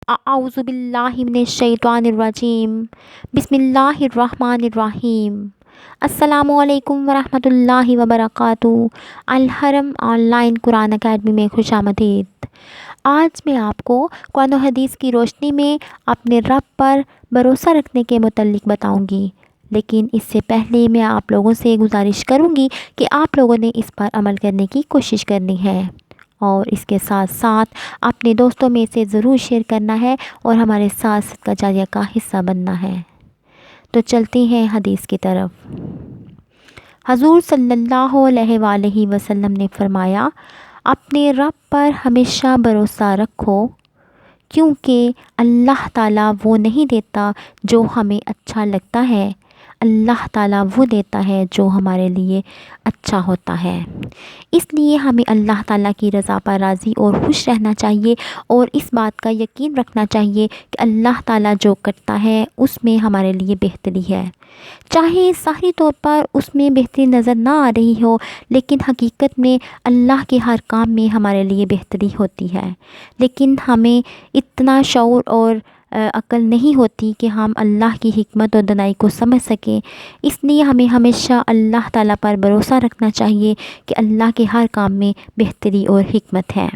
اعوذ باللہ من الشیطان الرجیم، بسم اللہ الرحمن الرحیم۔ السلام علیکم ورحمۃ اللہ وبرکاتہ۔ الحرم آن لائن قرآن اکیڈمی میں خوش آمدید۔ آج میں آپ کو قرآن و حدیث کی روشنی میں اپنے رب پر بھروسہ رکھنے کے متعلق بتاؤں گی، لیکن اس سے پہلے میں آپ لوگوں سے گزارش کروں گی کہ آپ لوگوں نے اس پر عمل کرنے کی کوشش کرنی ہے، اور اس کے ساتھ ساتھ اپنے دوستوں میں سے ضرور شیئر کرنا ہے اور ہمارے ساتھ صدقہ جاریہ کا حصہ بننا ہے۔ تو چلتے ہیں حدیث کی طرف۔ حضور صلی اللہ علیہ وآلہ وسلم نے فرمایا، اپنے رب پر ہمیشہ بھروسہ رکھو، کیونکہ اللہ تعالیٰ وہ نہیں دیتا جو ہمیں اچھا لگتا ہے، اللہ تعالیٰ وہ دیتا ہے جو ہمارے لیے اچھا ہوتا ہے۔ اس لیے ہمیں اللہ تعالیٰ کی رضا پر راضی اور خوش رہنا چاہیے، اور اس بات کا یقین رکھنا چاہیے کہ اللہ تعالیٰ جو کرتا ہے اس میں ہمارے لیے بہتری ہے، چاہے ظاہری طور پر اس میں بہتری نظر نہ آ رہی ہو، لیکن حقیقت میں اللہ کے ہر کام میں ہمارے لیے بہتری ہوتی ہے، لیکن ہمیں اتنا شعور اور عقل نہیں ہوتی کہ ہم اللہ کی حکمت اور دانائی کو سمجھ سکیں۔ اس لیے ہمیں ہمیشہ اللہ تعالیٰ پر بھروسہ رکھنا چاہیے کہ اللہ کے ہر کام میں بہتری اور حکمت ہے۔